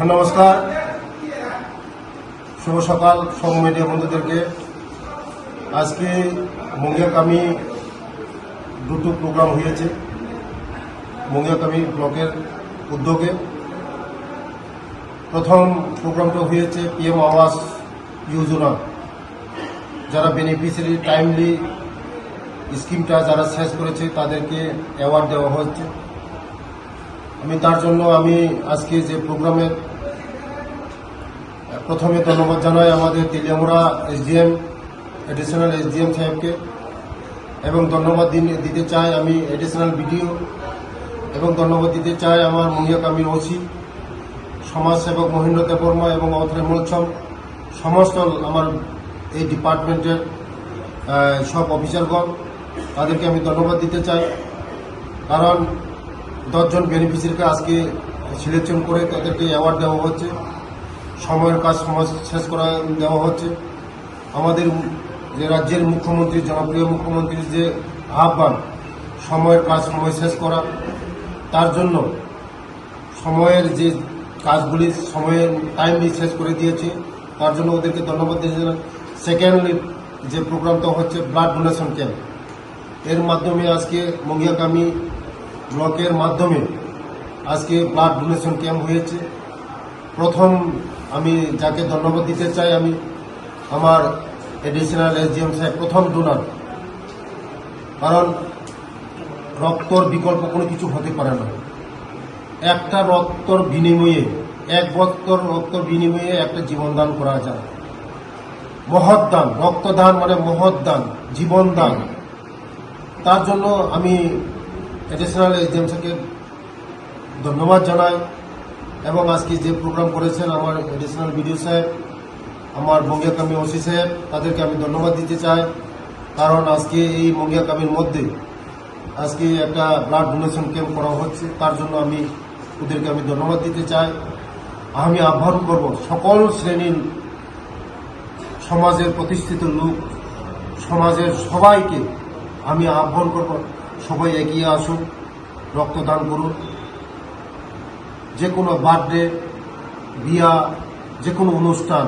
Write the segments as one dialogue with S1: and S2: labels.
S1: নমস্কার, শুভ সকাল সব মিডিয়া বন্ধুদেরকে। আজকে মঙ্গিয়াকামি দুটো প্রোগ্রাম হয়েছে মঙ্গিয়াকামি ব্লকের উদ্যোগে। প্রথম প্রোগ্রামটা হয়েছে পিএম আবাস যোজনা, যারা বেনিফিশিয়ারি টাইমলি স্কিমটা যারা শেষ করেছে তাদেরকে অ্যাওয়ার্ড দেওয়া হচ্ছে। তার জন্য আমি আজকে যে প্রোগ্রামের প্রথমে ধন্যবাদ জানাই আমাদের তেলিয়ামুড়া এসডিএম, এডিশনাল এসডিএম সাহেবকে, এবং ধন্যবাদ দিতে চাই আমি এডিশনাল বিডিও, এবং ধন্যবাদ দিতে চাই আমার মঙ্গিয়াকামির ওসি, সমাজসেবক মহেন্দ্র দেববর্মা এবং অথরে মলছম, সমস্ত আমার এই ডিপার্টমেন্টের সব অফিসারগণ, তাদেরকে আমি ধন্যবাদ দিতে চাই। কারণ 10 জন বেনিফিশিয়ারিকে আজকে সিলেকশন করে তাদেরকে অ্যাওয়ার্ড দেওয়া হচ্ছে, সময়ের কাজ সময় শেষ করা দেওয়া হচ্ছে। আমাদের যে রাজ্যের মুখ্যমন্ত্রী, জনপ্রিয় মুখ্যমন্ত্রীর যে আহ্বান সময়ের কাজ সময় শেষ করা, তার জন্য সময়ের যে কাজগুলি সময়ের টাইমলি শেষ করে দিয়েছে, তার জন্য ওদেরকে ধন্যবাদ দিয়েছিলাম। সেকেন্ডলি যে প্রোগ্রামটা হচ্ছে ব্লাড ডোনেশন ক্যাম্প, এর মাধ্যমে আজকে মঙ্গিয়াকামি ব্লকের মাধ্যমে আজকে ব্লাড ডোনেশন ক্যাম্প হয়েছে। প্রথম আমি যাকে ধন্যবাদ দিতে চাই, আমি আমার এডিশনাল এসডিএম সাহেব, প্রথম ডোনার। কারণ রক্তর বিকল্প কোনো কিছু হতে পারে না। একটা রক্তর বিনিময়ে, এক বছর রক্তর বিনিময়ে একটা জীবনদান করা যায়। মহৎ দান, রক্তদান মানে মহৎ দান, জীবনদান। তার জন্য আমি এডিশনাল এসডিএম সাহেবকে ধন্যবাদ জানাই। এবং আজকে যে প্রোগ্রাম করেছেন আমার এডিশনাল বিডিও সাহেব, আমার মঙ্গিয়াকামি ওসি সাহেব, তাদেরকে আমি ধন্যবাদ দিতে চাই। কারণ আজকে এই মঙ্গিয়াকামির মধ্যে আজকে একটা ব্লাড ডোনেশন ক্যাম্প করা হচ্ছে, তার জন্য আমি ওদেরকে আমি ধন্যবাদ দিতে চাই। আমি আহ্বান করব সকল শ্রেণীর সমাজের প্রতিষ্ঠিত লোক, সমাজের সবাইকে আমি আহ্বান করব, সবাই এগিয়ে আসুন, রক্তদান করুন। যে কোনো বার্থডে, বিয়া, যে কোনো অনুষ্ঠান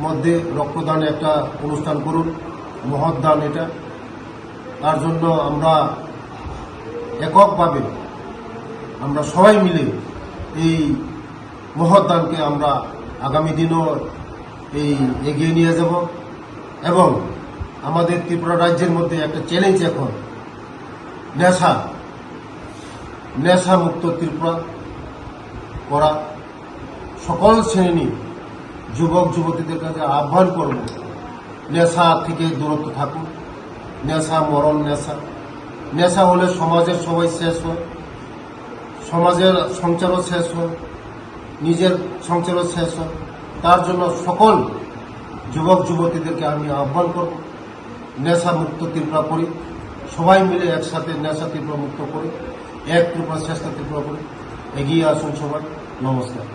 S1: মধ্যে রক্তদান একটা অনুষ্ঠান করুন, মহৎ দান এটা। তার জন্য আমরা এককভাবে আমরা সবাই মিলে এই মহৎ দানকে আমরা আগামী দিনও এগিয়ে নিয়ে যাব। এবং আমাদের ত্রিপুরা রাজ্যের মধ্যে একটা চ্যালেঞ্জ এখন নেশা মুক্ত ত্রিপুরা করা। সকল শ্রেণী যুবক যুবতীদের কাছে আহ্বান করব, নেশা থেকে দূরত্ব থাকুন। নেশা মরণ, নেশা হলে সমাজের সবাই শেষ হয়, সমাজের সংসারও শেষ হয়, নিজের সংসারও শেষ হয়। তার জন্য সকল যুবক যুবতীদেরকে আমি আহ্বান করব, নেশা মুক্ত ত্রিপুরা করি, সবাই মিলে একসাথে নেশা ত্রিপুরা মুক্ত করি, এক ত্রিপুরা শ্রেষ্ঠ ত্রিপুরা করি। এগিয়ে আসুন সবাই। নমস্কার।